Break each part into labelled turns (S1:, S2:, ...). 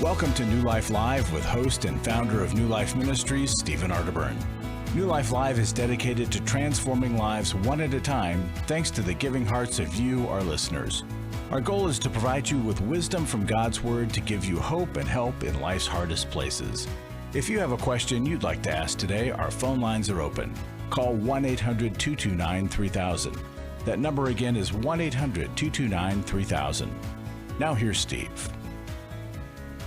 S1: Welcome to New Life Live with host and founder of New Life Ministries, Stephen Arterburn. New Life Live is dedicated to transforming lives one at a time, thanks to the giving hearts of you, our listeners. Our goal is to provide you with wisdom from God's Word to give you hope and help in life's hardest places. If you have a question you'd like to ask today, our phone lines are open. Call 1-800-229-3000. That number again is 1-800-229-3000. Now here's Steve.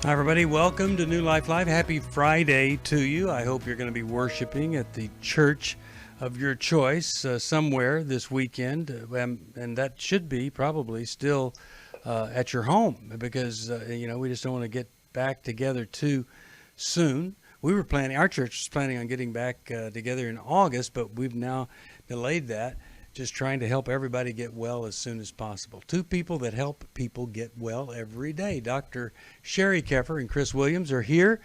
S2: Hi, everybody. Welcome to New Life Live. Happy Friday to you. I hope you're going to be worshiping at the church of your choice somewhere this weekend. And that should be probably still at your home because, we just don't want to get back together too soon. Our church was planning on getting back together in August, but we've now delayed that. Just trying to help everybody get well as soon as possible. Two people that help people get well every day. Dr. Sheri Keffer and Chris Williams are here,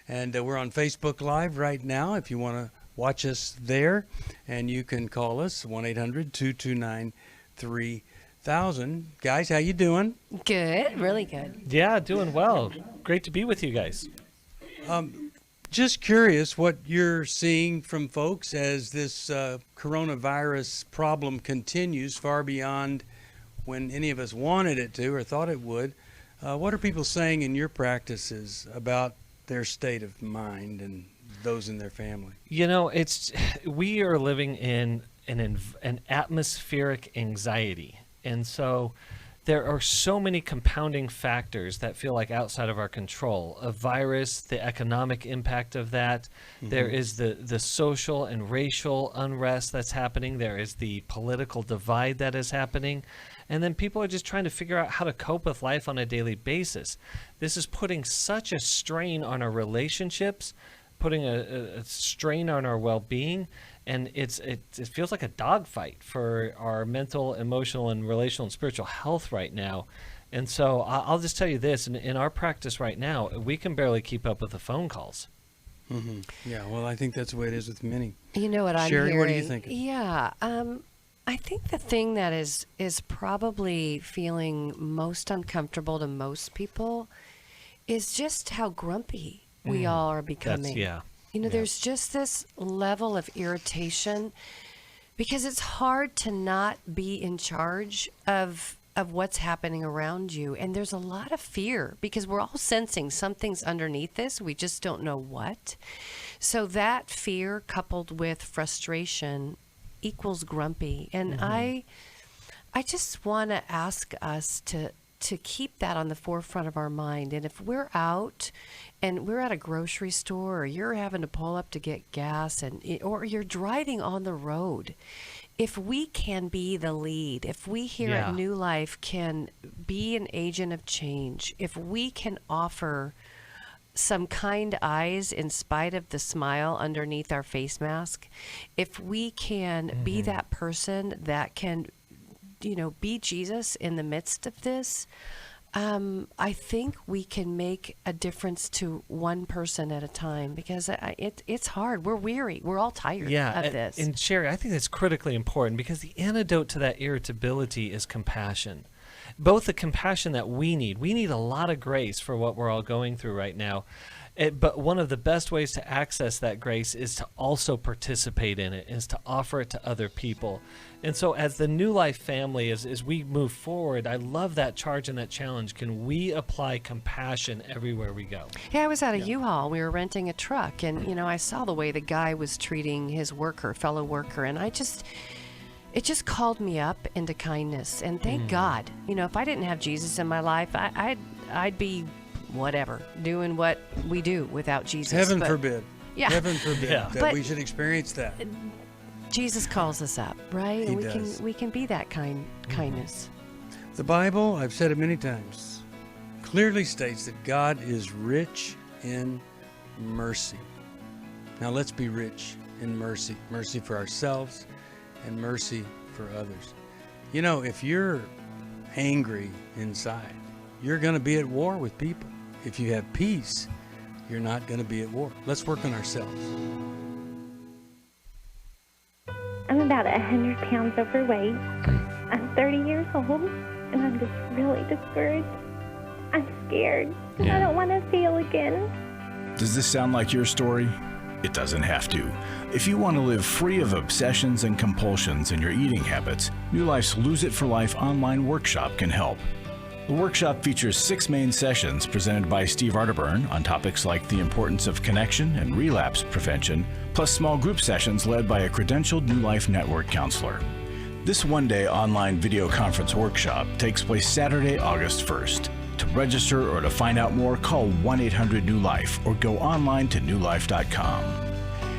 S2: and we're on Facebook Live right now if you want to watch us there. And you can call us, 1-800-229-3000. Guys, how you doing?
S3: Good, really good.
S4: Yeah, doing well. Great to be with you guys.
S2: Just curious what you're seeing from folks as this coronavirus problem continues far beyond when any of us wanted it to or thought it would. What are people saying in your practices about their state of mind and those in their family?
S4: We are living in an atmospheric anxiety. And so there are so many compounding factors that feel like outside of our control. A virus, the economic impact of that. Mm-hmm. There is the social and racial unrest that's happening. There is the political divide that is happening. And then people are just trying to figure out how to cope with life on a daily basis. This is putting such a strain on our relationships, putting a strain on our well-being. And it feels like a dogfight for our mental, emotional, and relational and spiritual health right now. And so I'll just tell you this, in our practice right now, we can barely keep up with the phone calls.
S2: Mm-hmm. Yeah, well, I think that's the way it is with many.
S3: You know what I'm
S2: Sheri,
S3: hearing?
S2: what are you thinking?
S3: Yeah, I think the thing that is probably feeling most uncomfortable to most people is just how grumpy we all are becoming. There's just this level of irritation because it's hard to not be in charge of what's happening around you. And there's a lot of fear because we're all sensing something's underneath this. We just don't know what. So that fear coupled with frustration equals grumpy. And I just want to ask us to keep that on the forefront of our mind. And if we're out and we're at a grocery store or you're having to pull up to get gas or you're driving on the road, if we can be the lead, if we here at New Life can be an agent of change, if we can offer some kind eyes in spite of the smile underneath our face mask, if we can be that person that can be Jesus in the midst of this, I think we can make a difference to one person at a time because it's hard. We're weary. We're all tired of this.
S4: And Sheri, I think that's critically important because the antidote to that irritability is compassion. Both the compassion that we need a lot of grace for what we're all going through right now. But one of the best ways to access that grace is to also participate in it, is to offer it to other people. And so as the New Life family, as we move forward, I love that charge and that challenge. Can we apply compassion everywhere we go?
S3: Yeah, I was at a U-Haul. We were renting a truck, and, I saw the way the guy was treating his fellow worker, and it just called me up into kindness. And thank God, if I didn't have Jesus in my life, I'd be whatever, doing what we do without Jesus.
S2: Heaven forbid.
S3: Yeah.
S2: Heaven forbid that we should experience that.
S3: Jesus calls us up, right?
S2: He
S3: and
S2: does.
S3: we can be that kindness.
S2: The Bible, I've said it many times, clearly states that God is rich in mercy. Now let's be rich in mercy. Mercy for ourselves and mercy for others. If you're angry inside, you're going to be at war with people. If you have peace, you're not going to be at war. Let's work on ourselves.
S5: I'm about 100 pounds overweight. I'm 30 years old, and I'm just really discouraged. I'm scared. And I
S4: Yeah.
S5: don't want to feel again.
S1: Does this sound like your story? It doesn't have to. If you want to live free of obsessions and compulsions in your eating habits, New Life's Lose It for Life online workshop can help. The workshop features 6 main sessions presented by Steve Arterburn on topics like the importance of connection and relapse prevention, plus small group sessions led by a credentialed New Life Network counselor. This one-day online video conference workshop takes place Saturday, August 1st. To register or to find out more, call 1-800-NEW-LIFE or go online to newlife.com.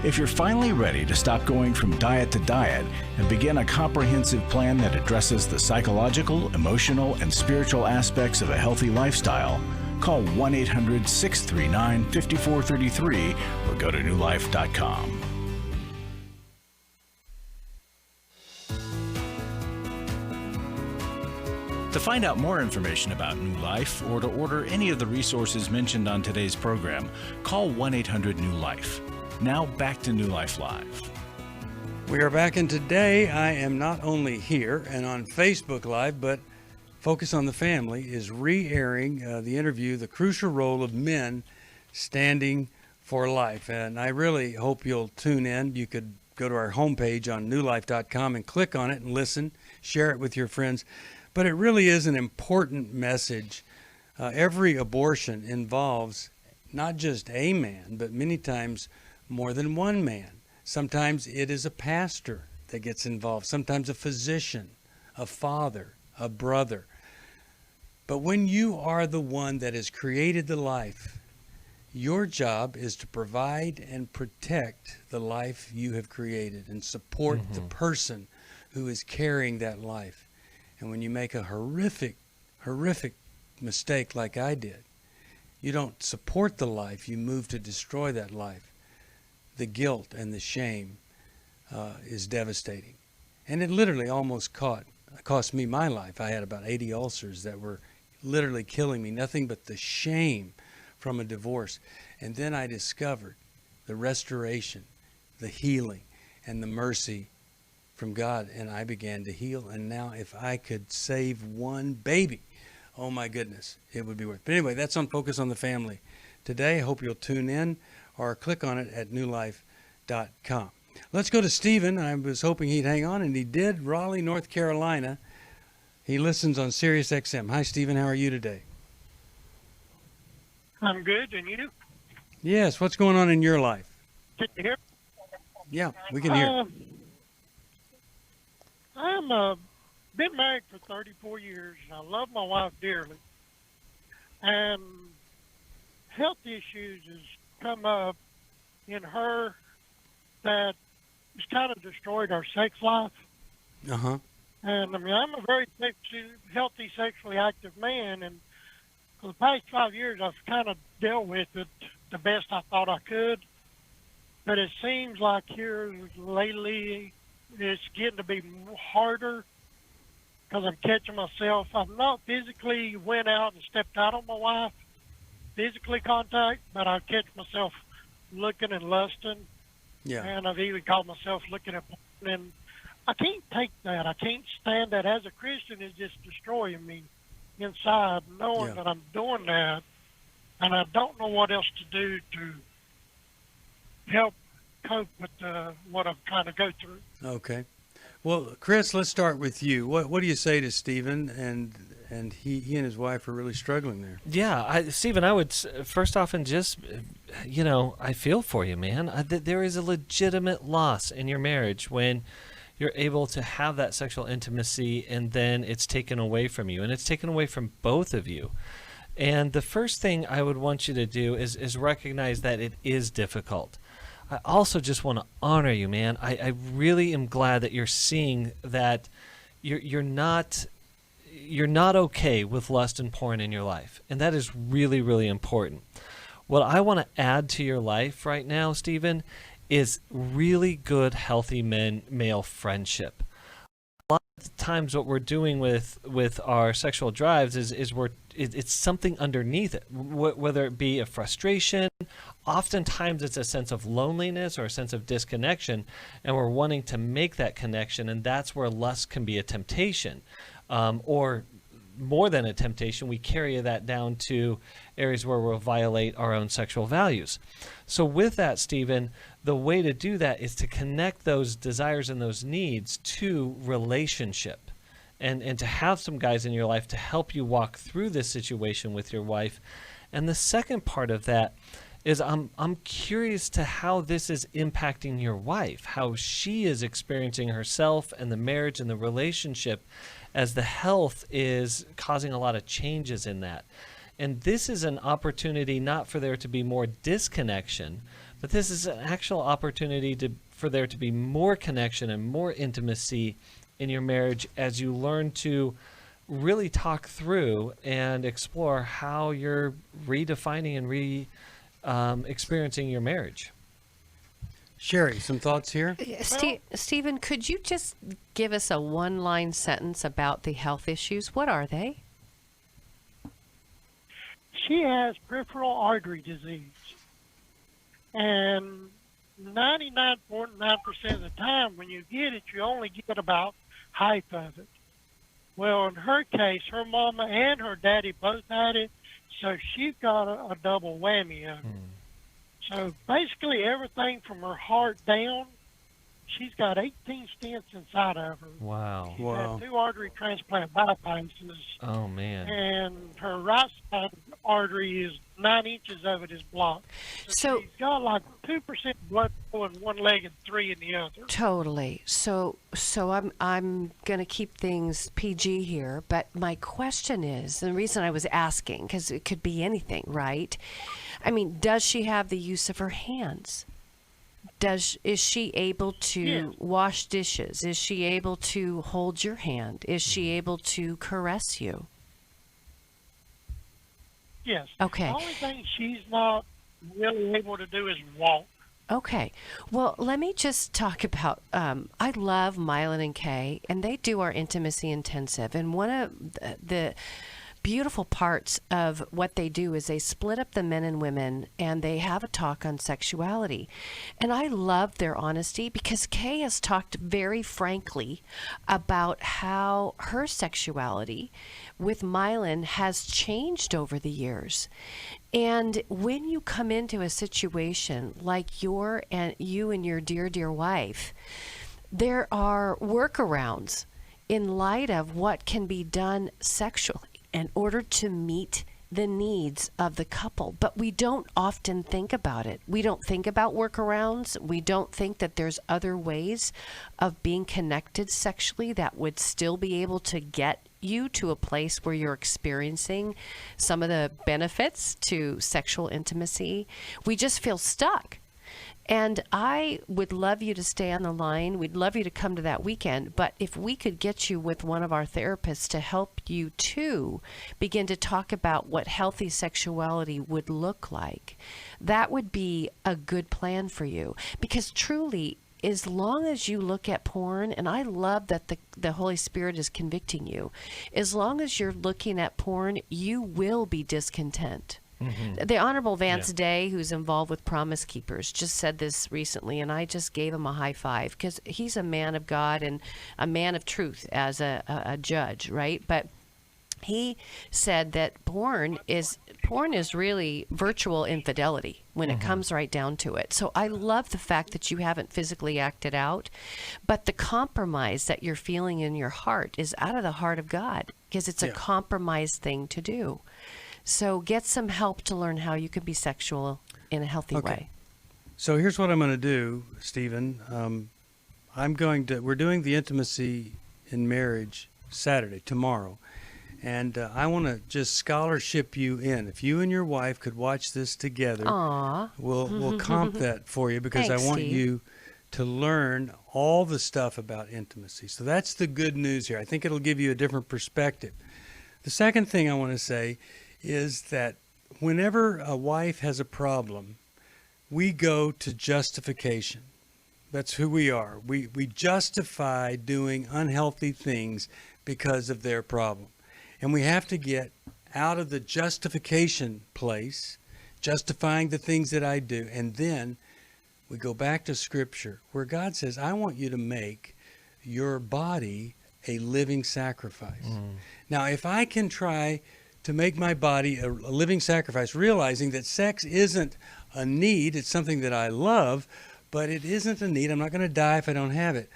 S1: If you're finally ready to stop going from diet to diet and begin a comprehensive plan that addresses the psychological, emotional, and spiritual aspects of a healthy lifestyle, call 1-800-639-5433 or go to newlife.com. To find out more information about New Life or to order any of the resources mentioned on today's program, call 1-800-NEW-LIFE. Now back to New Life Live.
S2: We are back, and today I am not only here and on Facebook Live, but Focus on the Family is re-airing the interview, The Crucial Role of Men Standing for Life. And I really hope you'll tune in. You could go to our homepage on newlife.com and click on it and listen, share it with your friends. But it really is an important message. Every abortion involves not just a man, but many times more than one man. Sometimes it is a pastor that gets involved, sometimes a physician, a father, a brother. But when you are the one that has created the life, your job is to provide and protect the life you have created and support the person who is carrying that life. And when you make a horrific mistake like I did, you don't support the life, you move to destroy that life. The guilt and the shame is devastating. And it literally almost cost me my life. I had about 80 ulcers that were literally killing me, nothing but the shame from a divorce. And then I discovered the restoration, the healing, and the mercy from God, and I began to heal. And now if I could save one baby, oh my goodness, it would be worth it. But anyway, that's on Focus on the Family today. I hope you'll tune in or click on it at newlife.com. Let's go to Stephen. I was hoping he'd hang on, and he did. Raleigh, North Carolina. He listens on Sirius XM. Hi, Stephen. How are you today?
S6: I'm good, and you?
S2: Yes. What's going on in your life?
S6: Can you hear?
S2: Yeah, we can hear.
S6: I'm been married for 34 years. I love my wife dearly, and health issues has come up in her that has kind of destroyed our sex life.
S2: Uh-huh.
S6: And I mean, I'm a very healthy, sexually active man, and for the past 5 years, I've kind of dealt with it the best I thought I could. But it seems like here lately, it's getting to be harder because I'm catching myself. I've not physically went out and stepped out on my wife, physically contact, but I catch myself looking and lusting.
S2: Yeah.
S6: And I've even caught myself looking at porn, and I can't take that. I can't stand that. As a Christian, it's just destroying me inside, knowing that I'm doing that, and I don't know what else to do to help cope with what I'm trying to go through.
S2: Okay. Well, Chris, let's start with you. What do you say to Stephen? And he and his wife are really struggling there.
S4: Yeah, Stephen, I would first off and just, I feel for you, man. There is a legitimate loss in your marriage when you're able to have that sexual intimacy and then it's taken away from you, and it's taken away from both of you. And the first thing I would want you to do is recognize that it is difficult. I also just want to honor you, man. I really am glad that you're seeing that you're not okay with lust and porn in your life. And that is really, really important. What I want to add to your life right now, Stephen, is really good, healthy male friendship. A lot of times what we're doing with our sexual drives is it's something underneath it, whether it be a frustration. Oftentimes it's a sense of loneliness or a sense of disconnection, and we're wanting to make that connection, and that's where lust can be a temptation. Or more than a temptation, we carry that down to areas where we'll violate our own sexual values. So with that, Stephen, the way to do that is to connect those desires and those needs to relationship, and to have some guys in your life to help you walk through this situation with your wife. And the second part of that is I'm curious to how this is impacting your wife, how she is experiencing herself and the marriage and the relationship, as the health is causing a lot of changes in that. And this is an opportunity not for there to be more disconnection, but this is an actual opportunity for there to be more connection and more intimacy in your marriage as you learn to really talk through and explore how you're redefining and experiencing your marriage.
S2: Sheri, some thoughts here?
S3: Stephen, could you just give us a one-line sentence about the health issues? What are they?
S6: She has peripheral artery disease. And 99.9% of the time when you get it, you only get about half of it. Well, in her case, her mama and her daddy both had it, so she's got a double whammy of it. So basically everything from her heart down, she's got 18 stents inside of her.
S4: Wow.
S6: She's had 2 artery transplant bypasses.
S4: Oh, man.
S6: And her right side artery is 9 inches of it is blocked. So she's got like 2% blood flow in one leg and 3 in the other.
S3: Totally. So I'm going to keep things PG here, but my question is, the reason I was asking, because it could be anything, right? I mean, does she have the use of her hands? Is she able to wash dishes? Is she able to hold your hand? Is she able to caress you?
S6: Yes.
S3: Okay.
S6: The only thing she's not really able to do is walk.
S3: Okay. Well, let me just talk about, I love Mylan and Kay, and they do our intimacy intensive. And one of the beautiful parts of what they do is they split up the men and women, and they have a talk on sexuality. And I love their honesty, because Kay has talked very frankly about how her sexuality with Mylan has changed over the years. And when you come into a situation like you and your dear wife, there are workarounds in light of what can be done sexually in order to meet the needs of the couple. But we don't often think about it. We don't think about workarounds. We don't think that there's other ways of being connected sexually that would still be able to get you to a place where you're experiencing some of the benefits to sexual intimacy. We just feel stuck. And I would love you to stay on the line. We'd love you to come to that weekend. But if we could get you with one of our therapists to help you to begin to talk about what healthy sexuality would look like, that would be a good plan for you. Because truly, as long as you look at porn, and I love that the Holy Spirit is convicting you, as long as you're looking at porn, you will be discontent. Mm-hmm. The Honorable Vance Day, who's involved with Promise Keepers, just said this recently, and I just gave him a high five, because he's a man of God and a man of truth as a judge, right? But he said that porn is really virtual infidelity when it comes right down to it. So I love the fact that you haven't physically acted out, but the compromise that you're feeling in your heart is out of the heart of God, because it's a compromised thing to do. So get some help to learn how you can be sexual in a healthy way.
S2: So here's what I'm going to do, Stephen. We're doing the intimacy in marriage Saturday, tomorrow. And I want to just scholarship you in. If you and your wife could watch this together, we'll comp that for you, because
S3: Thanks,
S2: I want
S3: Steve.
S2: you to learn all the stuff about intimacy. So that's the good news here. I think it'll give you a different perspective. The second thing I want to say is that whenever a wife has a problem, we go to justification. That's who we are. We justify doing unhealthy things because of their problem. And we have to get out of the justification place, justifying the things that I do, and then we go back to Scripture, where God says, I want you to make your body a living sacrifice. Now, if I can try to make my body a living sacrifice, realizing that sex isn't a need, it's something that I love, but it isn't a need, I'm not going to die if I don't have it,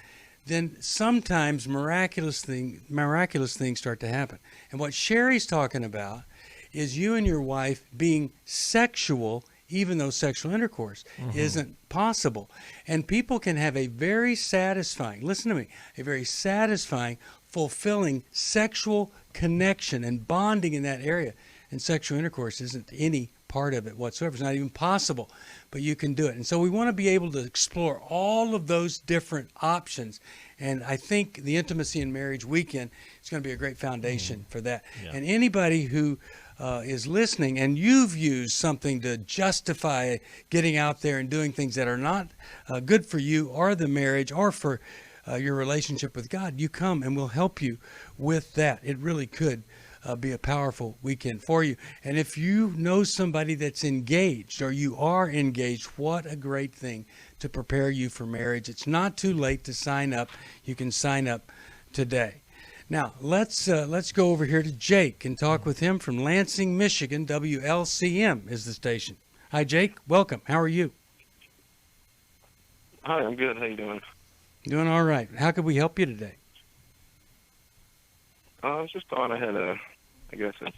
S2: then sometimes miraculous things start to happen. And what Sheri's talking about is you and your wife being sexual, even though sexual intercourse isn't possible. And people can have a very satisfying, listen to me, a very satisfying, fulfilling sexual connection and bonding in that area. And sexual intercourse isn't any part of it whatsoever. It's not even possible, but you can do it. And so we want to be able to explore all of those different options. And I think the Intimacy in Marriage Weekend is going to be a great foundation for that. Yeah. And anybody who is listening and you've used something to justify getting out there and doing things that are not good for you or the marriage or for your relationship with God, you come and we'll help you with that. It really could be a powerful weekend for you. And if you know somebody that's engaged or you are engaged, what a great thing to prepare you for marriage. It's not too late to sign up. You can sign up today. Now, let's go over here to Jake and talk with him from Lansing, Michigan. WLCM is the station. Hi, Jake. Welcome. How are you?
S7: Hi, I'm good. How you doing?
S2: Doing all right. How could we help you today?
S7: I was just calling. I had a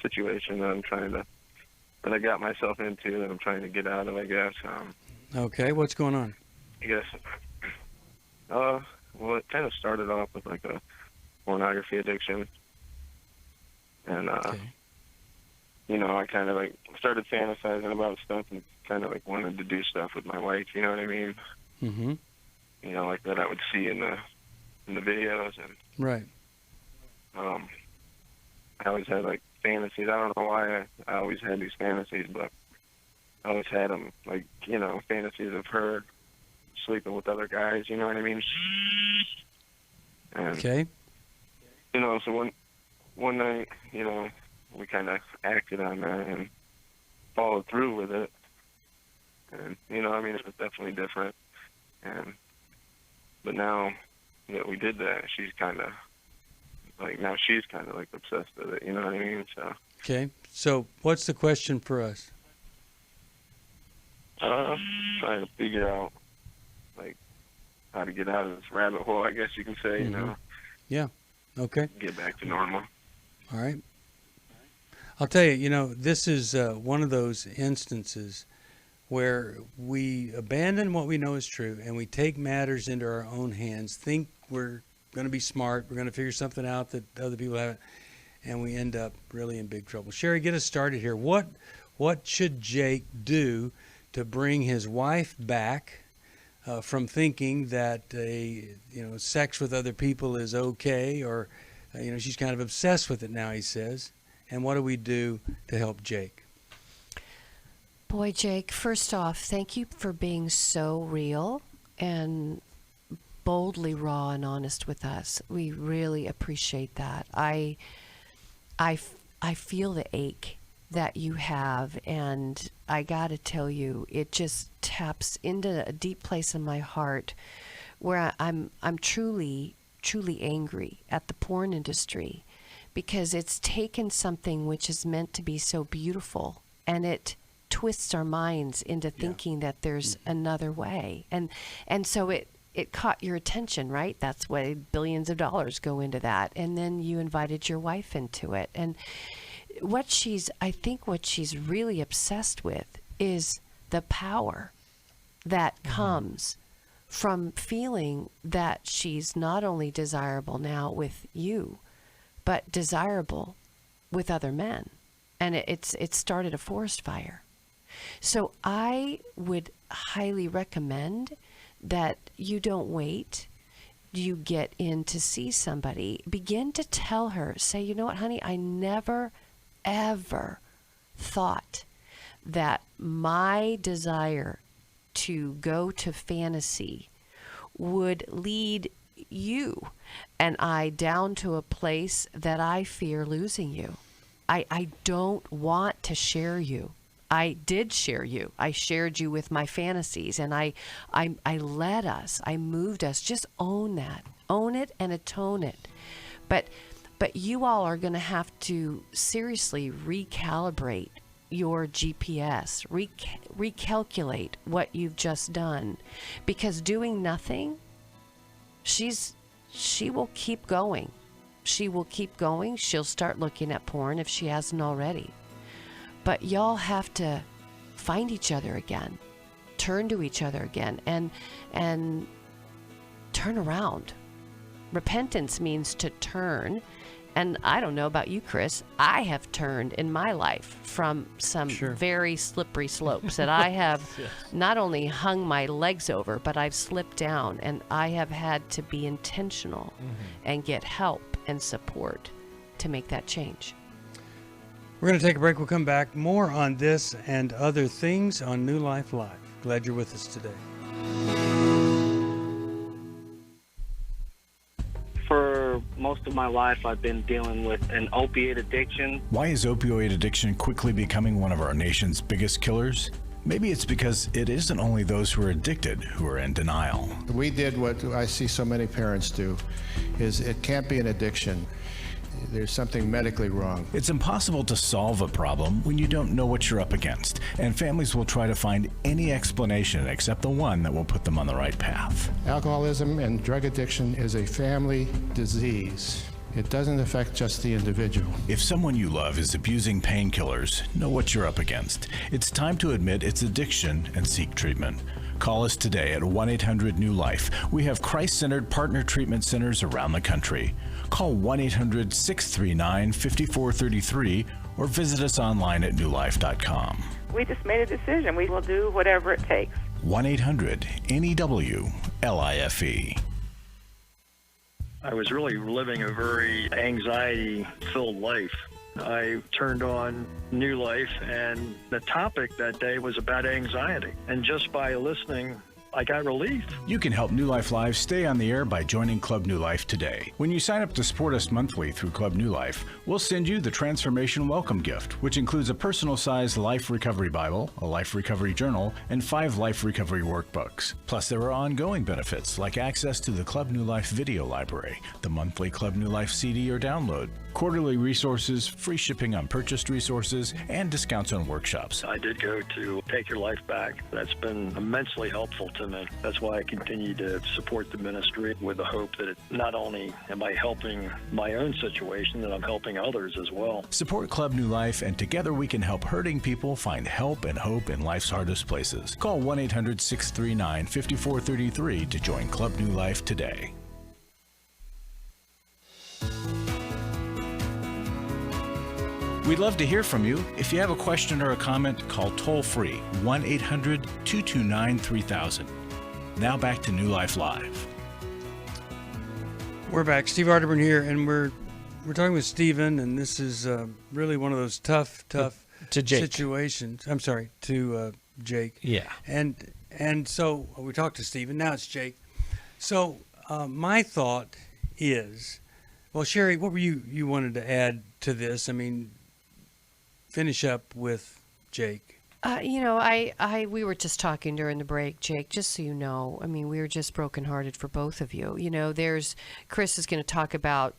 S7: situation that I got myself into that I'm trying to get out of, I guess.
S2: Okay. What's going on?
S7: I guess, well, it kind of started off with like a pornography addiction. And, you know, I kind of like started fantasizing about stuff and kind of like wanted to do stuff with my wife, you know what I mean?
S2: Mm-hmm.
S7: You know, like that I would see in the videos. And
S2: right.
S7: I always had like fantasies. I don't know why I always had these fantasies, but I always had them, like, you know, fantasies of her sleeping with other guys, you know what I mean? And,
S2: okay.
S7: You know, so one night, you know, we kind of acted on that and followed through with it. And, you know, I mean, it was definitely different. But now that we did that, she's kind of like obsessed with it, you know what I mean? So.
S2: Okay. So what's the question for us?
S7: Trying to figure out, like, how to get out of this rabbit hole, I guess you can say, you know.
S2: Yeah. Okay.
S7: Get back to normal.
S2: All right. I'll tell you, you know, this is one of those instances where we abandon what we know is true and we take matters into our own hands, think we're going to be smart, we're going to figure something out that other people haven't, and we end up really in big trouble. Sheri, get us started here. What should Jake do to bring his wife back from thinking that sex with other people is okay, or she's kind of obsessed with it now, he says. And what do we do to help Jake?
S3: Boy, Jake, first off, thank you for being so real and boldly raw and honest with us. We really appreciate that. I feel the ache that you have, and I got to tell you, it just taps into a deep place in my heart where I'm truly angry at the porn industry, because it's taken something which is meant to be so beautiful and it twists our minds into thinking that there's another way. And so it caught your attention, right? That's why billions of dollars go into that. And then you invited your wife into it. And I think what she's really obsessed with is the power that comes from feeling that she's not only desirable now with you, but desirable with other men. And it started a forest fire. So I would highly recommend that you don't wait. You get in to see somebody. Begin to tell her, say, you know what, honey, I never, ever thought that my desire to go to fantasy would lead you and I down to a place that I fear losing you. I don't want to share you. I did share you. I shared you with my fantasies, and I led us. I moved us. Just own that. Own it and atone it. But you all are going to have to seriously recalibrate your GPS, recalculate what you've just done, because doing nothing, she will keep going. She will keep going. She'll start looking at porn if she hasn't already. But y'all have to find each other again, turn to each other again, and turn around. Repentance means to turn. And I don't know about you, Chris, I have turned in my life from some very slippery slopes that I have not only hung my legs over, but I've slipped down, and I have had to be intentional and get help and support to make that change.
S2: We're going to take a break. We'll come back. More on this and other things on New Life Live. Glad you're with us today.
S8: For most of my life, I've been dealing with an opiate addiction.
S1: Why is opioid addiction quickly becoming one of our nation's biggest killers? Maybe it's because it isn't only those who are addicted who are in denial.
S9: We did what I see so many parents do, is it can't be an addiction. There's something medically wrong.
S1: It's impossible to solve a problem when you don't know what you're up against, and families will try to find any explanation except the one that will put them on the right path.
S9: Alcoholism and drug addiction is a family disease. It doesn't affect just the individual.
S1: If someone you love is abusing painkillers, know what you're up against. It's time to admit it's addiction and seek treatment. Call us today at 1-800-NEW-LIFE. We have Christ-centered partner treatment centers around the country. Call 1-800-639-5433 or visit us online at newlife.com.
S10: We just made a decision. We will do whatever it takes.
S1: 1-800-NEW-LIFE.
S11: I was really living a very anxiety-filled life. I turned on New Life, and the topic that day was about anxiety. And just by listening, I got relief.
S1: You can help New Life Live stay on the air by joining Club New Life today. When you sign up to support us monthly through Club New Life, we'll send you the Transformation Welcome Gift, which includes a personal-sized Life Recovery Bible, a Life Recovery Journal, and 5 Life Recovery Workbooks. Plus, there are ongoing benefits like access to the Club New Life video library, the monthly Club New Life CD or download, quarterly resources, free shipping on purchased resources, and discounts on workshops.
S11: I did go to Take Your Life Back. That's been immensely helpful to me. That's why I continue to support the ministry with the hope that not only am I helping my own situation, that I'm helping others as well.
S1: Support Club New Life, and together we can help hurting people find help and hope in life's hardest places. Call 1-800-639-5433 to join Club New Life today. We'd love to hear from you. If you have a question or a comment, call toll-free 1-800-229-3000. Now back to New Life Live.
S2: We're back. Steve Arterburn here, and we're talking with Stephen, and this is really one of those tough
S4: to Jake.
S2: situations. I'm sorry, to Jake.
S4: Yeah.
S2: And so we talked to Stephen. Now it's Jake. So my thought is, well, Sheri, what were you wanted to add to this? I mean, finish up with Jake.
S3: We were just talking during the break, Jake, just so you know. I mean, we were just brokenhearted for both of you. Chris is going to talk about,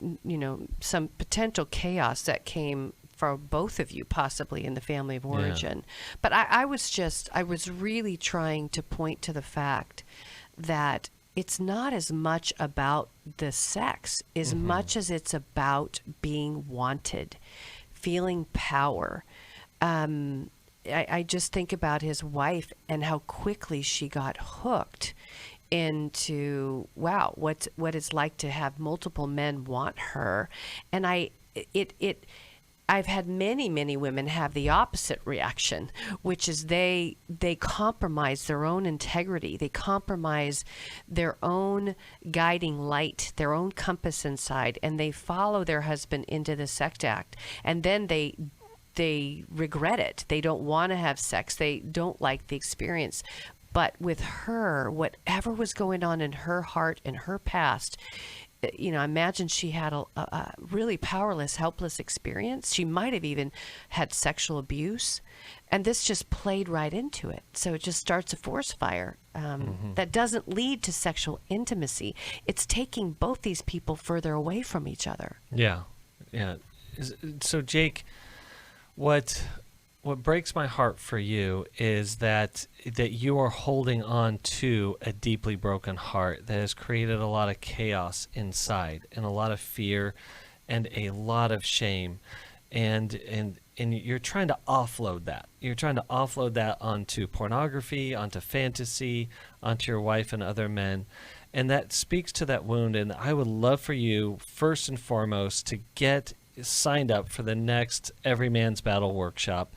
S3: some potential chaos that came for both of you, possibly in the family of origin. Yeah. But I was really trying to point to the fact that it's not as much about the sex as much as it's about being wanted, feeling power. I just think about his wife and how quickly she got hooked into, wow, what it's like to have multiple men want her. And I've had many women have the opposite reaction, which is they compromise their own integrity. They compromise their own guiding light, their own compass inside, and they follow their husband into the sex act. And then they regret it. They don't want to have sex. They don't like the experience. But with her, whatever was going on in her heart and her past, I imagine she had a really powerless, helpless experience. She might have even had sexual abuse, and this just played right into it. So it just starts a forest fire that doesn't lead to sexual intimacy. It's taking both these people further away from each other.
S4: Yeah. So Jake, what breaks my heart for you is that you are holding on to a deeply broken heart that has created a lot of chaos inside, and a lot of fear and a lot of shame, and you're trying to offload that. You're trying to offload that onto pornography, onto fantasy, onto your wife and other men. And that speaks to that wound. And I would love for you, first and foremost, to get signed up for the next Every Man's Battle workshop.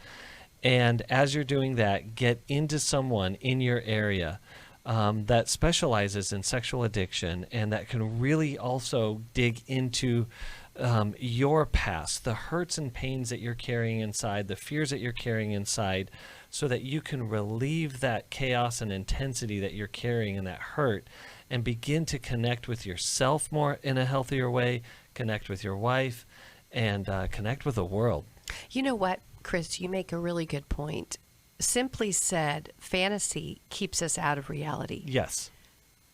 S4: And as you're doing that, get into someone in your area that specializes in sexual addiction and that can really also dig into your past, the hurts and pains that you're carrying inside, the fears that you're carrying inside, so that you can relieve that chaos and intensity that you're carrying and that hurt, and begin to connect with yourself more in a healthier way, connect with your wife, and connect with the world.
S3: You know what, Chris, you make a really good point. Simply said, fantasy keeps us out of reality.
S4: Yes.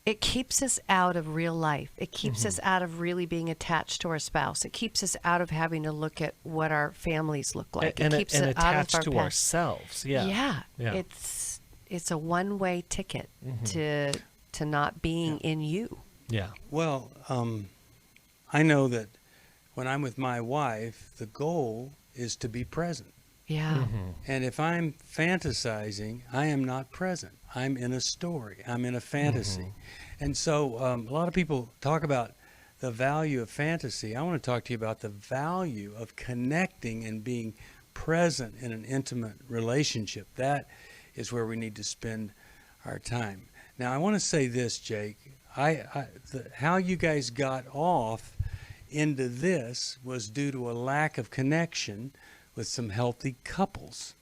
S3: It keeps us out of real life. It keeps us out of really being attached to our spouse. It keeps us out of having to look at what our families look like.
S4: And
S3: it keeps us
S4: attached
S3: out of
S4: to
S3: our
S4: ourselves. Yeah.
S3: It's a one-way ticket to not being in you.
S4: Yeah.
S2: Well, I know that when I'm with my wife, the goal is to be present.
S3: Yeah.
S2: And if I'm fantasizing, I am not present. I'm in a story. I'm in a fantasy. And so a lot of people talk about the value of fantasy. I want to talk to you about the value of connecting and being present in an intimate relationship. That is where we need to spend our time. Now, I want to say this, Jake. How you guys got off into this was due to a lack of connection with some healthy couples.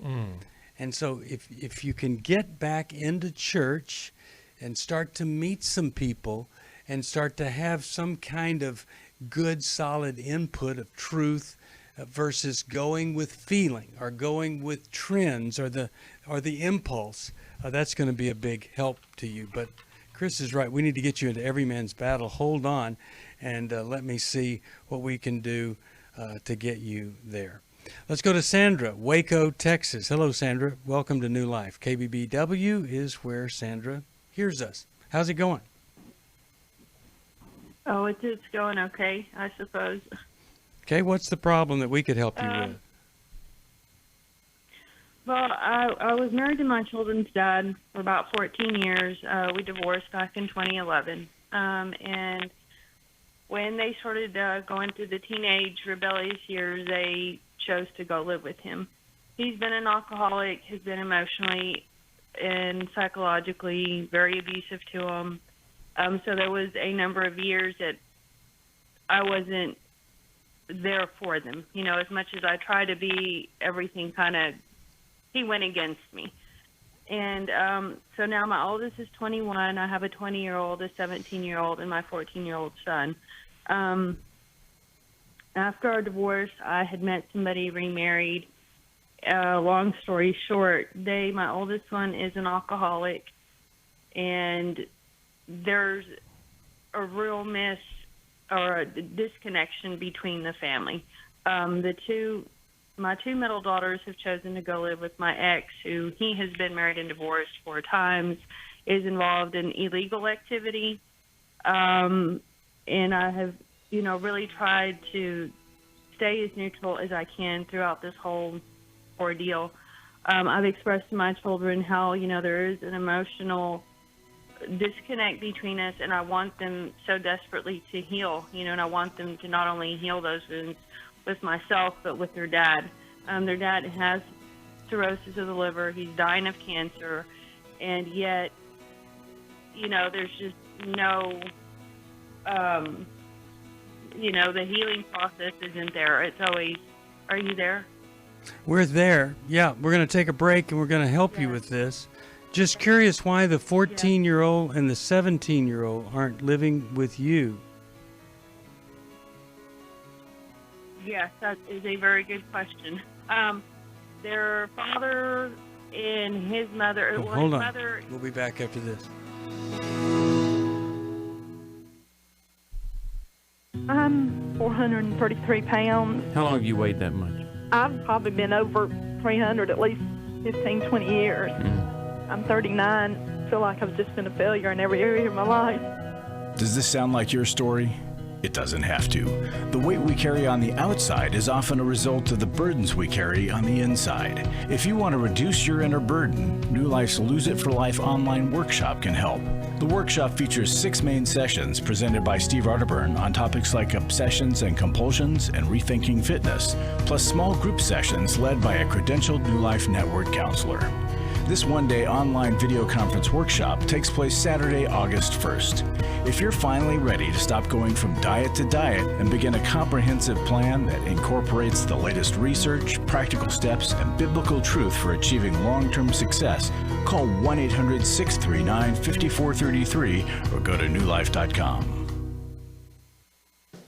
S2: And so if you can get back into church and start to meet some people and start to have some kind of good, solid input of truth versus going with feeling or going with trends or the impulse, that's going to be a big help to you. But Chris is right. We need to get you into Every Man's Battle. Hold on, and let me see what we can do to get you there. Let's go to Sandra, Waco, Texas. Hello, Sandra. Welcome to New Life. KBBW is where Sandra hears us. How's it going?
S12: Oh, it's going okay, I suppose.
S2: Okay, what's the problem that we could help you with?
S12: Well, I was married to my children's dad for about 14 years. We divorced back in 2011. And when they started going through the teenage rebellious years, they chose to go live with him. He's been an alcoholic, has been emotionally and psychologically very abusive to him. So there was a number of years that I wasn't there for them. You know, as much as I tried to be, everything he went against me. And so now my oldest is 21. I have a 20-year-old, a 17-year-old, and my 14-year-old son. After our divorce, I had met somebody, remarried. Long story short, my oldest one is an alcoholic, and there's a real or a disconnection between the family. My two middle daughters have chosen to go live with my ex, who he has been married and divorced 4 times, is involved in illegal activity, and I have really tried to stay as neutral as I can throughout this whole ordeal. I've expressed to my children how, there is an emotional disconnect between us, and I want them so desperately to heal, and I want them to not only heal those wounds with myself, but with their dad. Their dad has cirrhosis of the liver. He's dying of cancer, and yet, there's just no... the healing process isn't there. It's always, are you there?
S2: We're there. Yeah, we're going to take a break and we're going to help you with this. Just curious why the 14-year-old and the 17-year-old aren't living with you.
S12: Yes, that is a very good question. Their father and his mother.
S2: Oh,
S12: well,
S2: hold
S12: his
S2: on.
S12: mother.
S2: We'll be back after this.
S13: I'm 433 pounds.
S2: How long have you weighed that much?
S13: I've probably been over 300 at least 15, 20 years. I'm 39. I feel like I've just been a failure in every area of my life.
S1: Does this sound like your story? It doesn't have to. The weight we carry on the outside is often a result of the burdens we carry on the inside. If you want to reduce your inner burden, New Life's Lose It for Life online workshop can help. The workshop features 6 main sessions presented by Steve Arterburn on topics like obsessions and compulsions and rethinking fitness, plus small group sessions led by a credentialed New Life Network counselor. This one-day online video conference workshop takes place Saturday, August 1st. If you're finally ready to stop going from diet to diet and begin a comprehensive plan that incorporates the latest research, practical steps, and biblical truth for achieving long-term success, call 1-800-639-5433 or go to newlife.com.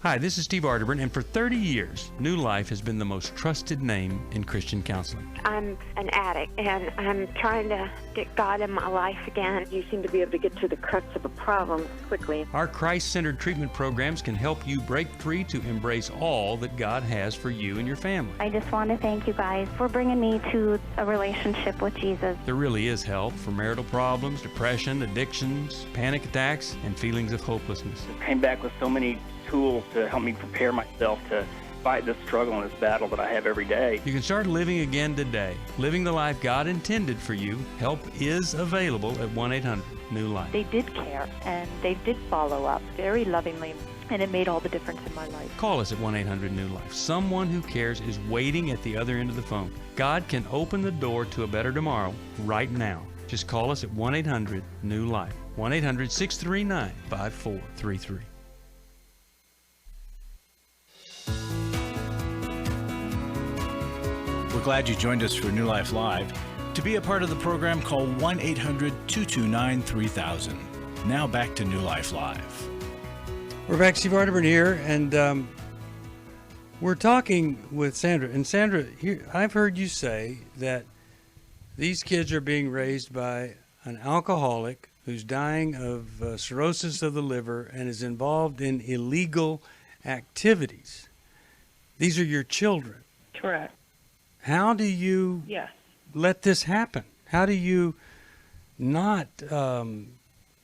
S2: Hi, this is Steve Arterburn, and for 30 years, New Life has been the most trusted name in Christian counseling.
S14: I'm an addict, and I'm trying to get God in my life again. You seem to be able to get to the crux of a problem quickly.
S2: Our Christ-centered treatment programs can help you break free to embrace all that God has for you and your family.
S5: I just want to thank you guys for bringing me to a relationship with Jesus.
S2: There really is help for marital problems, depression, addictions, panic attacks, and feelings of hopelessness.
S15: I came back with so many tools to help me prepare myself to fight this struggle and this battle that I have every day.
S2: You can start living again today, living the life God intended for you. Help is available at 1-800-NEW-LIFE.
S16: They did care, and they did follow up very lovingly, and it made all the difference in my life.
S2: Call us at 1-800-NEW-LIFE. Someone who cares is waiting at the other end of the phone. God can open the door to a better tomorrow right now. Just call us at 1-800-NEW-LIFE. 1-800-639-5433.
S1: We're glad you joined us for New Life Live. To be a part of the program, call 1-800-229-3000. Now back to New Life Live.
S2: We're back, Steve Arterburn here, and we're talking with Sandra. And Sandra, here, I've heard you say that these kids are being raised by an alcoholic who's dying of cirrhosis of the liver and is involved in illegal activities. These are your children.
S12: Correct.
S2: How do you let this happen? How do you not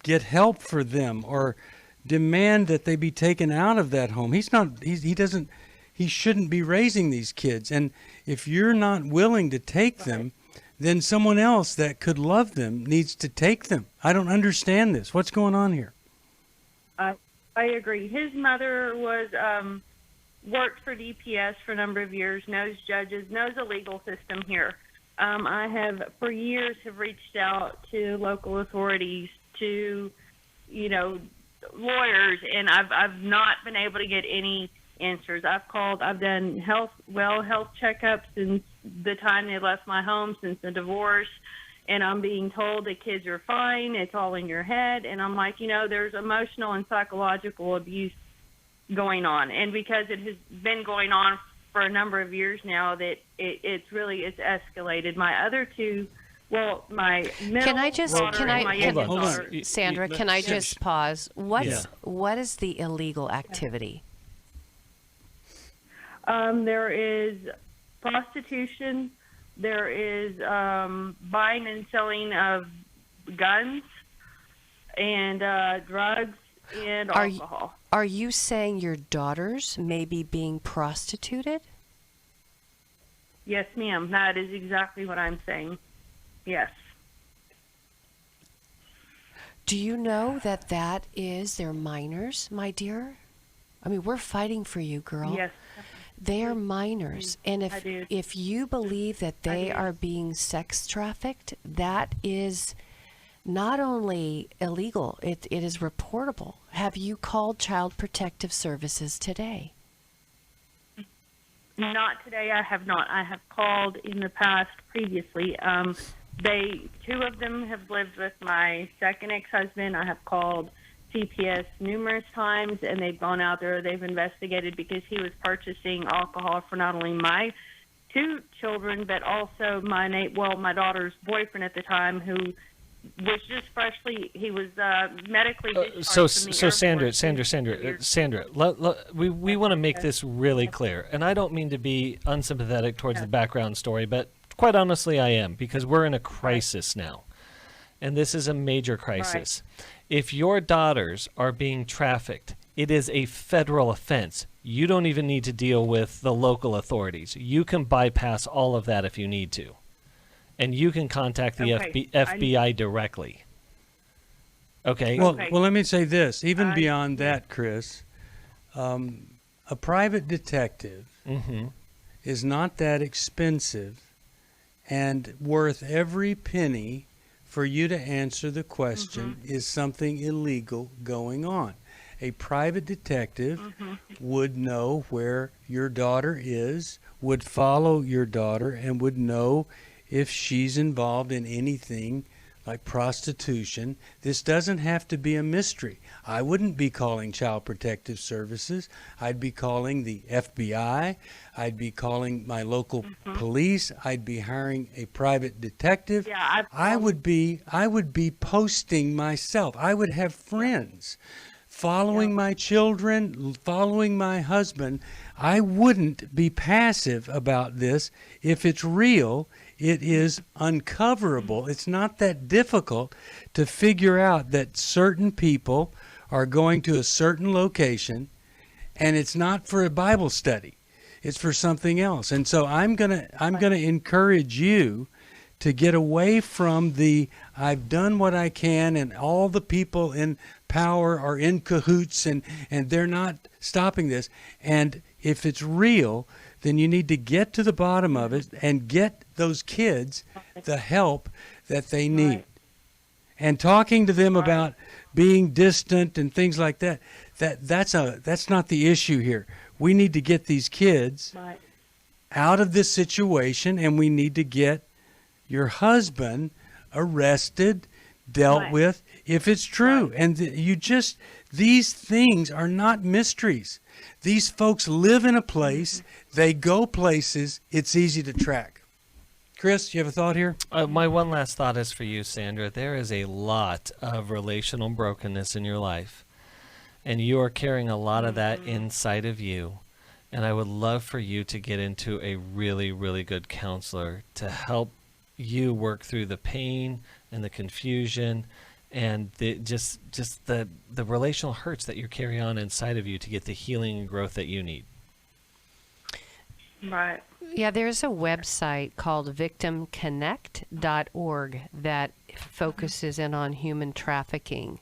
S2: get help for them or demand that they be taken out of that home? He shouldn't be raising these kids. And if you're not willing to take them, then someone else that could love them needs to take them. I don't understand this. What's going on here?
S12: I agree. His mother was worked for DPS for a number of years, knows judges, knows the legal system here. I have, for years, have reached out to local authorities, to, lawyers, and I've not been able to get any answers. I've called, I've done health checkups since the time they left my home, since the divorce, and I'm being told the kids are fine, it's all in your head, and I'm like, there's emotional and psychological abuse going on, and because it has been going on for a number of years now, that it's escalated. My other two, my middle daughter,
S3: Sandra, can I just pause? What is the illegal activity?
S12: There is prostitution. There is buying and selling of guns and drugs and alcohol.
S3: Are you saying your daughters may be being prostituted?
S12: Yes, ma'am. That is exactly what I'm saying. Yes.
S3: Do you know that they're minors, my dear? I mean, we're fighting for you, girl.
S12: Yes.
S3: They are minors. And if you believe that they are being sex trafficked, that is not only illegal, it is reportable. Have you called Child Protective Services today?
S12: Not today. I have not. I have called in the past previously. Two of them have lived with my second ex-husband. I have called CPS numerous times, and they've gone out there, they've investigated, because he was purchasing alcohol for not only my 2 children, but also my daughter's boyfriend at the time, who was just freshly, he was medically discharged
S4: So
S12: from the
S4: Sandra, we want to make this really clear. And I don't mean to be unsympathetic towards the background story, but quite honestly I am, because we're in a crisis now. And this is a major crisis. Right. If your daughters are being trafficked, it is a federal offense. You don't even need to deal with the local authorities. You can bypass all of that if you need to. And you can contact the FBI directly. Okay?
S2: Well, let me say this. Even beyond that, Chris, a private detective is not that expensive and worth every penny for you to answer the question, is something illegal going on? A private detective would know where your daughter is, would follow your daughter, and would know if she's involved in anything like prostitution. This doesn't have to be a mystery. I wouldn't be calling Child Protective Services. I'd be calling the FBI. I'd be calling my local police. I'd be hiring a private detective.
S12: Yeah,
S2: I would be posting myself. I would have friends following my children, following my husband. I wouldn't be passive about this. If it's real, it is uncoverable. It's not that difficult to figure out that certain people are going to a certain location, and it's not for a Bible study. It's for something else. And so I'm gonna encourage you to get away from the I've done what I can and all the people in power are in cahoots and they're not stopping this. And if it's real, then you need to get to the bottom of it and get those kids the help that they need. And talking to them about being distant and things like that, that's not the issue here. We need to get these kids out of this situation, and we need to get your husband arrested, dealt with, if it's true. And these things are not mysteries. These folks live in a place, they go places, it's easy to track. Chris, you have a thought here?
S4: My one last thought is for you, Sandra. There is a lot of relational brokenness in your life, and you are carrying a lot of that inside of you. And I would love for you to get into a really, really good counselor to help you work through the pain and the confusion and just the relational hurts that you carry on inside of you to get the healing and growth that you need.
S12: Right.
S3: Yeah, there's a website called victimconnect.org that focuses in on human trafficking.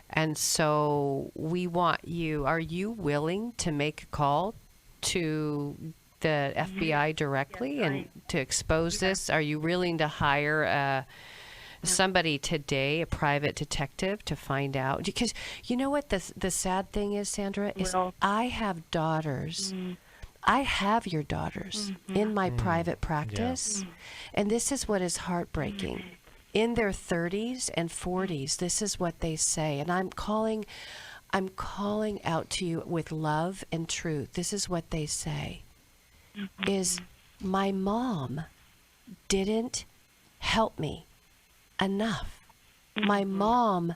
S3: And so we want you, are you willing to make a call to the FBI directly and to expose this? Are you willing to hire somebody today, a private detective, to find out? Because you know what the sad thing is, Sandra, is I have daughters. I have your daughters in my private practice, and this is what is heartbreaking. In their 30s and 40s, this is what they say, and I'm calling out to you with love and truth. This is what they say, is my mom didn't help me enough. My mom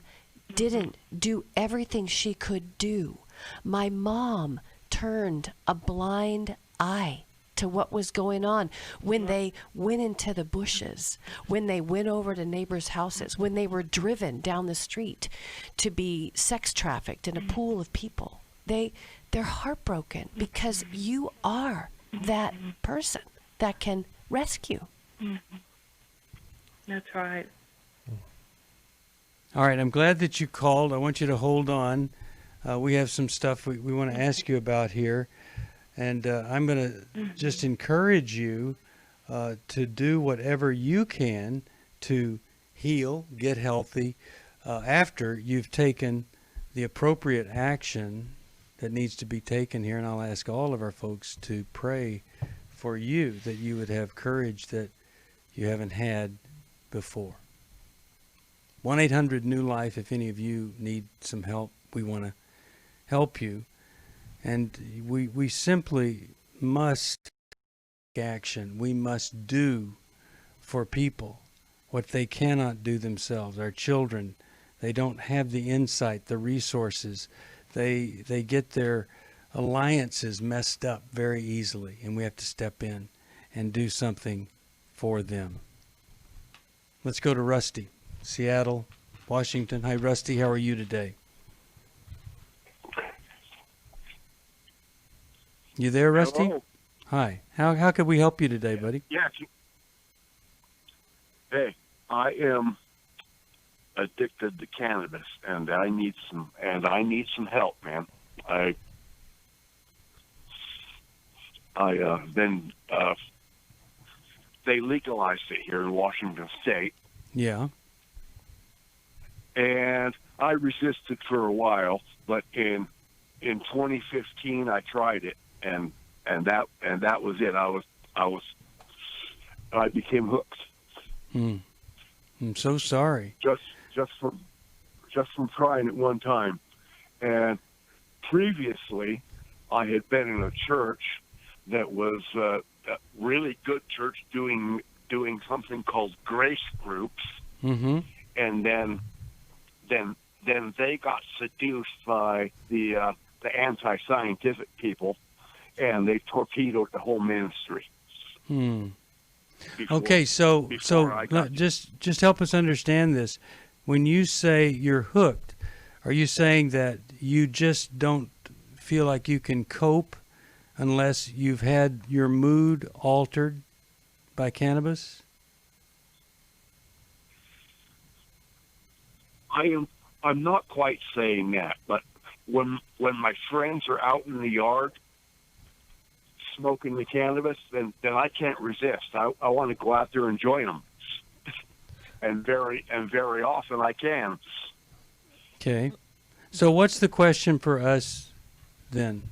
S3: didn't do everything she could do. My mom turned a blind eye to what was going on when they went into the bushes, when they went over to neighbors' houses, when they were driven down the street to be sex trafficked in a pool of people. They're heartbroken because you are that person that can rescue.
S12: That's right.
S2: All right, I'm glad that you called. I want you to hold on. We have some stuff we want to ask you about here. And I'm going to just encourage you to do whatever you can to heal, get healthy, after you've taken the appropriate action that needs to be taken here. And I'll ask all of our folks to pray for you, that you would have courage that you haven't had before. 1-800-NEW-LIFE if any of you need some help We want to help you. And we simply must take action. We must do for people what they cannot do themselves. Our children, they don't have the insight, the resources. They get their alliances messed up very easily, and we have to step in and do something for them. Let's go to Rusty, Seattle, Washington. Hi, Rusty. How are you today? You there, Rusty?
S17: Hello.
S2: Hi. How could we help you today, buddy?
S17: Yeah. Hey, I am addicted to cannabis, and I need some help, man. They legalized it here in Washington State.
S2: Yeah.
S17: And I resisted for a while, but in 2015 I tried it, and that was it. I became hooked.
S2: I'm so sorry.
S17: Just from trying it one time. And previously, I had been in a church that was a really good church doing something called grace groups.
S2: Mm-hmm.
S17: And then they got seduced by the anti-scientific people, and they torpedoed the whole ministry.
S2: Okay, so just help us understand this. When you say you're hooked, are you saying that you just don't feel like you can cope unless you've had your mood altered by cannabis?
S17: I'm not quite saying that, but when my friends are out in the yard smoking the cannabis, then I can't resist. I want to go out there and join them, and very often I can.
S2: Okay, so what's the question for us then?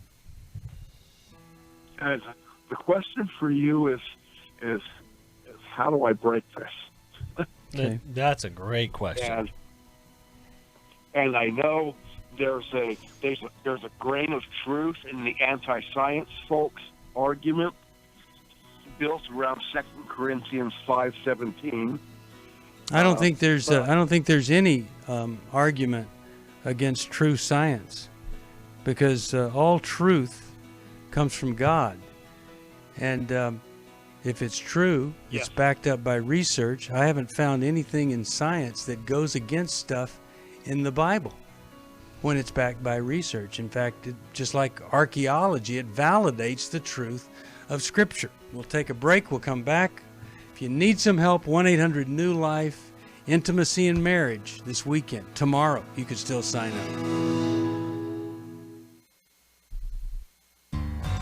S17: And the question for you is how do I break this?
S4: Okay. That's a great question.
S17: And I know there's a grain of truth in the anti-science folks' argument built around 2 Corinthians 5:17.
S2: I don't think there's any argument against true science, because all truth comes from God, and if it's true, it's backed up by research. I haven't found anything in science that goes against stuff in the Bible when it's backed by research. In fact, just like archaeology, it validates the truth of Scripture. We'll take a break. We'll come back. If you need some help, 1-800-NEW-LIFE, Intimacy and Marriage this weekend. Tomorrow, you could still sign up.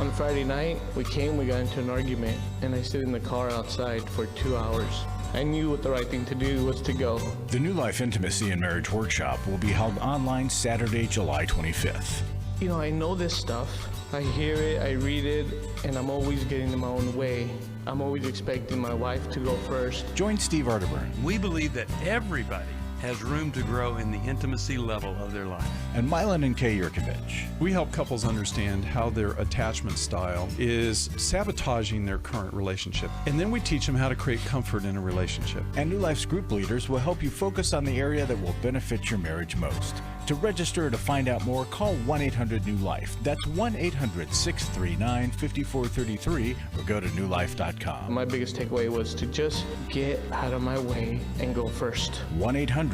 S18: On Friday night, we got into an argument, and I stayed in the car outside for 2 hours. I knew what the right thing to do was to go.
S1: The New Life Intimacy and Marriage Workshop will be held online Saturday, July 25th.
S18: You know, I know this stuff. I hear it, I read it, and I'm always getting in my own way. I'm always expecting my wife to go first.
S1: Join Steve Arterburn.
S2: We believe that everybody has room to grow in the intimacy level of their life.
S1: And Milan and Kay Yurkovich.
S19: We help couples understand how their attachment style is sabotaging their current relationship. And then we teach them how to create comfort in a relationship.
S1: And New Life's group leaders will help you focus on the area that will benefit your marriage most. To register or to find out more, call 1-800-NEW-LIFE. That's 1-800-639-5433 or go to newlife.com.
S18: My biggest takeaway was to just get out of my way and go first.
S1: 1-800-NEW-LIFE.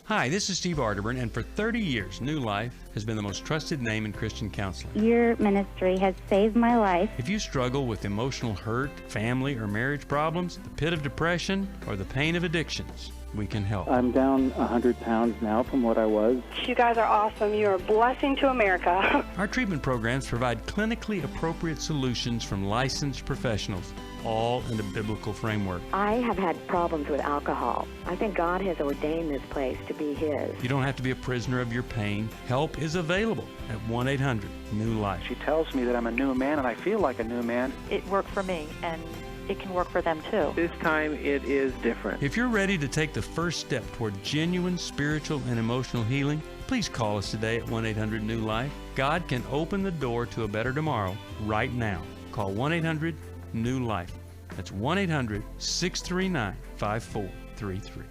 S2: Hi, this is Steve Arterburn, and for 30 years, New Life has been the most trusted name in Christian counseling.
S5: Your ministry has saved my life.
S2: If you struggle with emotional hurt, family or marriage problems, the pit of depression, or the pain of addictions, we can help.
S20: I'm down 100 pounds now from what I was.
S21: You guys are awesome. You're a blessing to America.
S2: Our treatment programs provide clinically appropriate solutions from licensed professionals, all in a biblical framework.
S14: I have had problems with alcohol. I think God has ordained this place to be His.
S2: You don't have to be a prisoner of your pain. Help is available at 1-800-NEW-LIFE.
S20: She tells me that I'm a new man, and I feel like a new man.
S16: It worked for me, and it can work for them too.
S6: This time it is different.
S2: If you're ready to take the first step toward genuine spiritual and emotional healing, please call us today at 1-800-NEW-LIFE. God can open the door to a better tomorrow right now. Call 1-800-NEW-LIFE. That's 1-800-639-5433.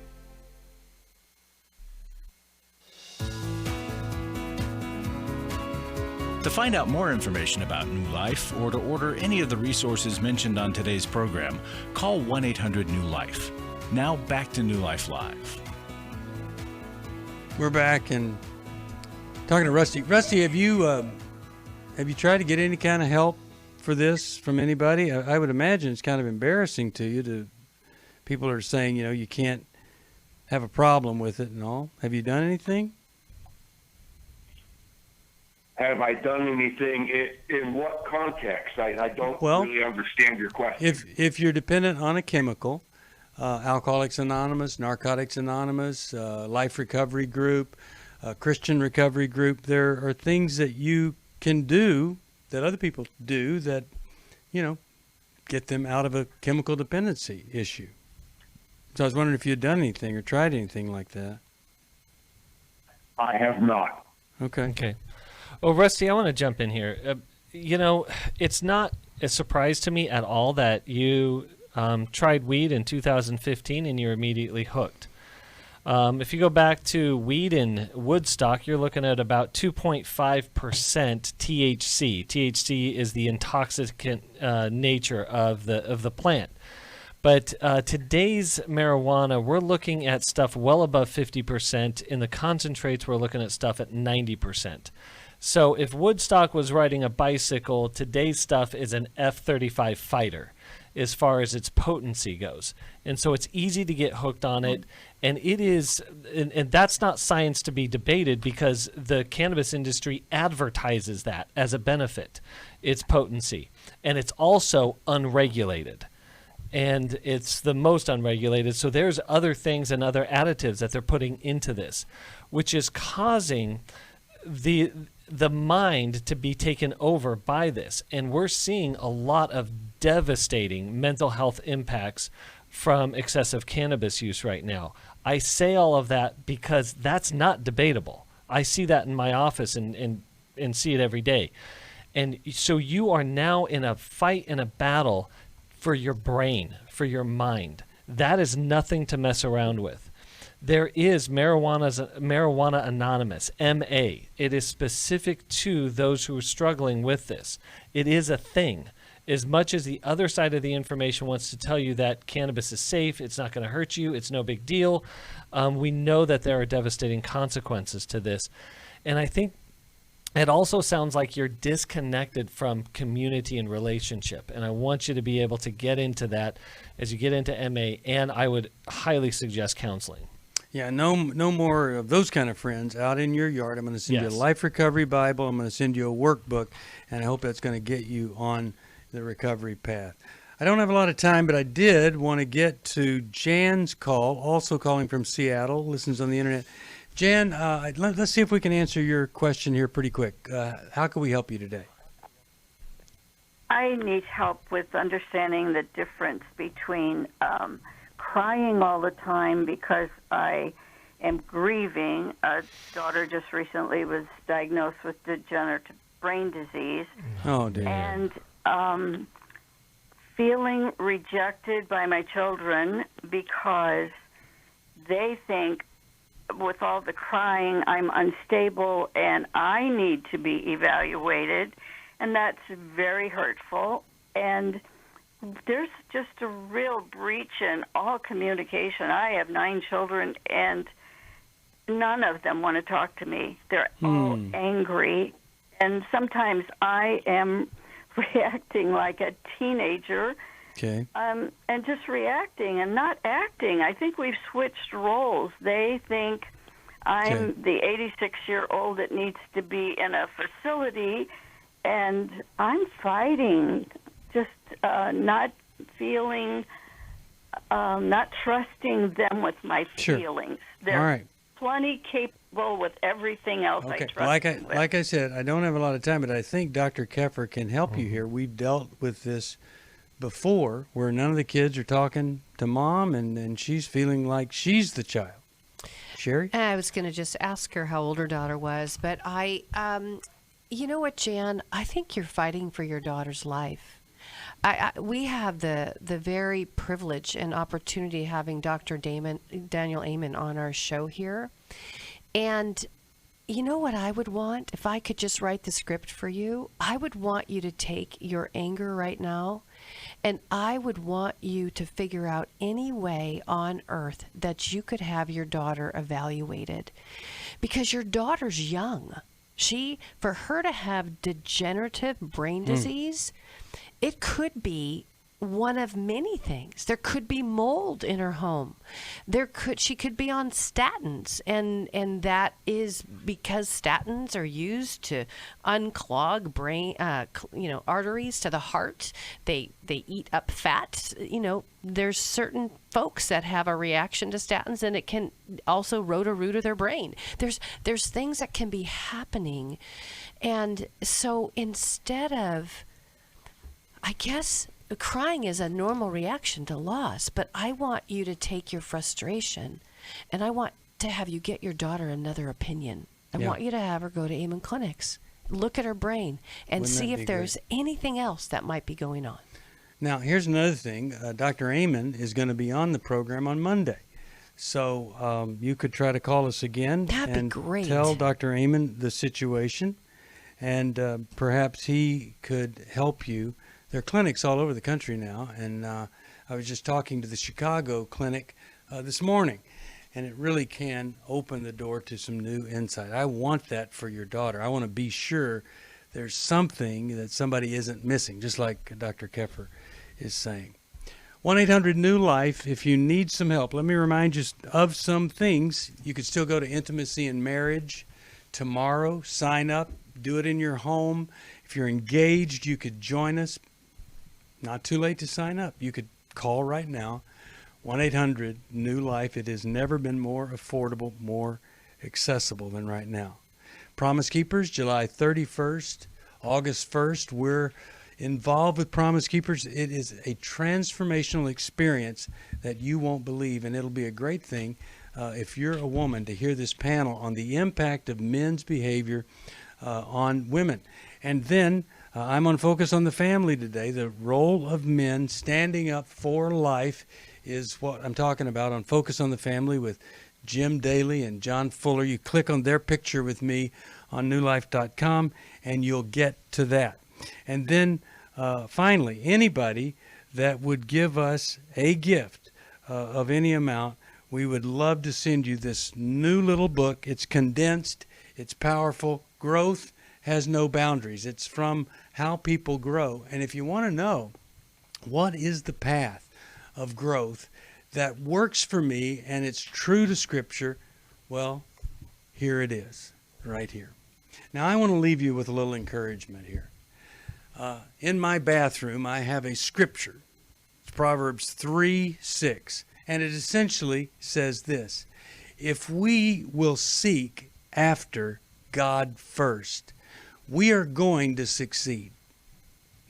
S1: To find out more information about New Life or to order any of the resources mentioned on today's program, call 1-800-NEW-LIFE. Now back to New Life Live.
S2: We're back and talking to Rusty. Rusty, have you tried to get any kind of help for this from anybody? I would imagine it's kind of embarrassing to you. To people are saying, you can't have a problem with it and all. Have you done anything?
S17: Have I done anything? In what context? I don't really understand your question.
S2: If you're dependent on a chemical, Alcoholics Anonymous, Narcotics Anonymous, Life Recovery Group, Christian Recovery Group, there are things that you can do that other people do that, get them out of a chemical dependency issue. So I was wondering if you'd done anything or tried anything like that.
S17: I have not.
S2: Okay.
S4: Well, Rusty, I want to jump in here. It's not a surprise to me at all that you tried weed in 2015 and you're immediately hooked. If you go back to weed in Woodstock, you're looking at about 2.5% THC. THC is the intoxicant nature of the plant. But today's marijuana, we're looking at stuff well above 50%. In the concentrates, we're looking at stuff at 90%. So if Woodstock was riding a bicycle, today's stuff is an F-35 fighter as far as its potency goes. And so it's easy to get hooked on it. And it is, and that's not science to be debated because the cannabis industry advertises that as a benefit, its potency. And it's also unregulated. And it's the most unregulated. So there's other things and other additives that they're putting into this, which is causing the mind to be taken over by this. And we're seeing a lot of devastating mental health impacts from excessive cannabis use right now. I say all of that because that's not debatable. I see that in my office and see it every day. And so you are now in a fight and a battle for your brain, for your mind. That is nothing to mess around with. There is Marijuana Anonymous, MA. It is specific to those who are struggling with this. It is a thing. As much as the other side of the information wants to tell you that cannabis is safe, it's not going to hurt you, it's no big deal, we know that there are devastating consequences to this. And I think it also sounds like you're disconnected from community and relationship. And I want you to be able to get into that as you get into MA, and I would highly suggest counseling.
S2: Yeah, no more of those kind of friends out in your yard. I'm going to send you a Life Recovery Bible. I'm going to send you a workbook, and I hope that's going to get you on the recovery path. I don't have a lot of time, but I did want to get to Jan's call, also calling from Seattle, listens on the internet. Jan, let's see if we can answer your question here pretty quick. How can we help you today?
S22: I need help with understanding the difference between crying all the time because I am grieving. A daughter just recently was diagnosed with degenerative brain disease.
S2: Oh, dear.
S22: And feeling rejected by my children because they think with all the crying I'm unstable and I need to be evaluated, and that's very hurtful. And there's just a real breach in all communication. I have 9 children, and none of them want to talk to me. They're all angry, and sometimes I am reacting like a teenager, and just reacting and not acting. I think we've switched roles. They think I'm the 86-year-old that needs to be in a facility, and I'm fighting, just not feeling, not trusting them with my feelings. They're plenty capable with everything else I trust them with.
S2: Like I said, I don't have a lot of time, but I think Dr. Keffer can help you here. We've dealt with this before where none of the kids are talking to mom and she's feeling like she's the child. Sheri?
S3: I was going to just ask her how old her daughter was, but you know what, Jan? I think you're fighting for your daughter's life. We have the very privilege and opportunity of having Dr. Daniel Amen on our show here. And you know what I would want? If I could just write the script for you, I would want you to take your anger right now, and I would want you to figure out any way on earth that you could have your daughter evaluated. Because your daughter's young. For her to have degenerative brain disease, it could be one of many things. There could be mold in her home. She could be on statins, and that is because statins are used to unclog brain, arteries to the heart. They eat up fat. There's certain folks that have a reaction to statins, and it can also root their brain. There's things that can be happening, and so instead of, I guess, crying is a normal reaction to loss, but I want you to take your frustration, and I want to have you get your daughter another opinion. I want you to have her go to Amen Clinics, look at her brain, and see if there's anything else that might be going on.
S2: Now, here's another thing. Dr. Amen is going to be on the program on Monday. So you could try to call us again and tell Dr. Amen the situation, and perhaps he could help you. There are clinics all over the country now, and I was just talking to the Chicago clinic this morning, and it really can open the door to some new insight. I want that for your daughter. I want to be sure there's something that somebody isn't missing, just like Dr. Keffer is saying. 1-800-NEW-LIFE if you need some help. Let me remind you of some things. You could still go to Intimacy in Marriage tomorrow. Sign up. Do it in your home. If you're engaged, you could join us. Not too late to sign up. You could call right now, 1-800-NEW-LIFE. It has never been more affordable, more accessible than right now. Promise Keepers, July 31st, August 1st. We're involved with Promise Keepers. It is a transformational experience that you won't believe, and it'll be a great thing if you're a woman to hear this panel on the impact of men's behavior on women. And then I'm on Focus on the Family today. The role of men standing up for life is what I'm talking about on Focus on the Family with Jim Daly and John Fuller. You click on their picture with me on newlife.com and you'll get to that. And then finally, anybody that would give us a gift of any amount, we would love to send you this new little book. It's condensed. It's powerful. Growth has no boundaries. It's from How People Grow. And if you want to know what is the path of growth that works for me and it's true to Scripture, well, here it is, right here. Now, I want to leave you with a little encouragement here. In my bathroom, I have a scripture. It's Proverbs 3:6, and it essentially says this: if we will seek after God first, we are going to succeed.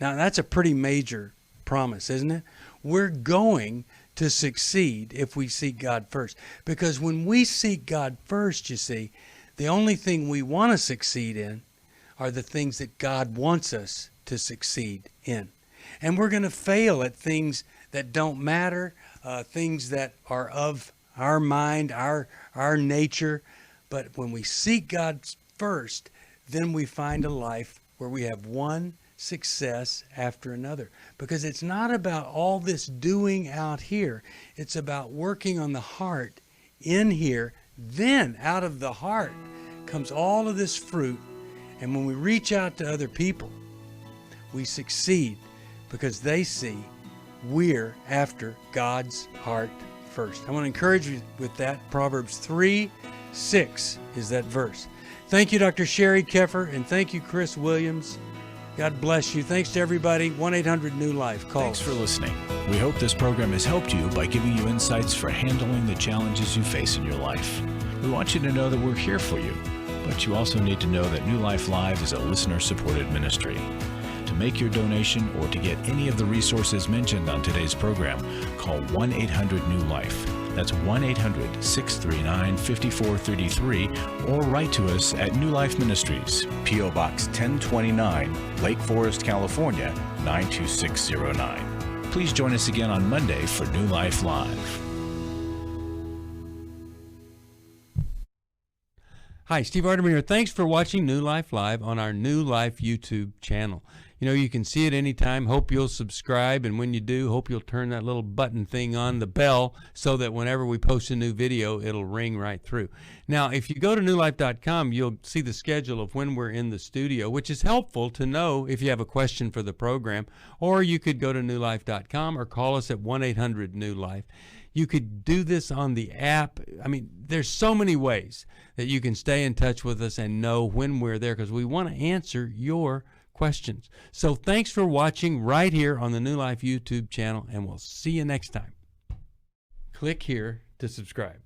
S2: Now, that's a pretty major promise, isn't it? We're going to succeed if we seek God first. Because when we seek God first, you see, the only thing we want to succeed in are the things that God wants us to succeed in. And we're going to fail at things that don't matter, things that are of our mind, our nature. But when we seek God first, then we find a life where we have one success after another. Because it's not about all this doing out here. It's about working on the heart in here. Then out of the heart comes all of this fruit. And when we reach out to other people, we succeed because they see we're after God's heart first. I want to encourage you with that. Proverbs 3:6 is that verse. Thank you, Dr. Sheri Keffer, and thank you, Chris Williams. God bless you. Thanks to everybody. 1-800-NEW-LIFE. Call.
S1: Thanks for listening. We hope this program has helped you by giving you insights for handling the challenges you face in your life. We want you to know that we're here for you, but you also need to know that New Life Live is a listener-supported ministry. To make your donation or to get any of the resources mentioned on today's program, call 1-800-NEW-LIFE. That's 1-800-639-5433, or write to us at New Life Ministries, P.O. Box 1029, Lake Forest, California, 92609. Please join us again on Monday for New Life Live.
S2: Hi, Steve Arterburn here. Thanks for watching New Life Live on our New Life YouTube channel. You know, you can see it anytime. Hope you'll subscribe, and when you do, hope you'll turn that little button thing on, the bell, so that whenever we post a new video, it'll ring right through. Now, if you go to newlife.com, you'll see the schedule of when we're in the studio, which is helpful to know if you have a question for the program, or you could go to newlife.com or call us at 1-800-NEW-LIFE. You could do this on the app. I mean, there's so many ways that you can stay in touch with us and know when we're there, because we want to answer your questions. So thanks for watching right here on the New Life YouTube channel, and we'll see you next time. Click here to subscribe.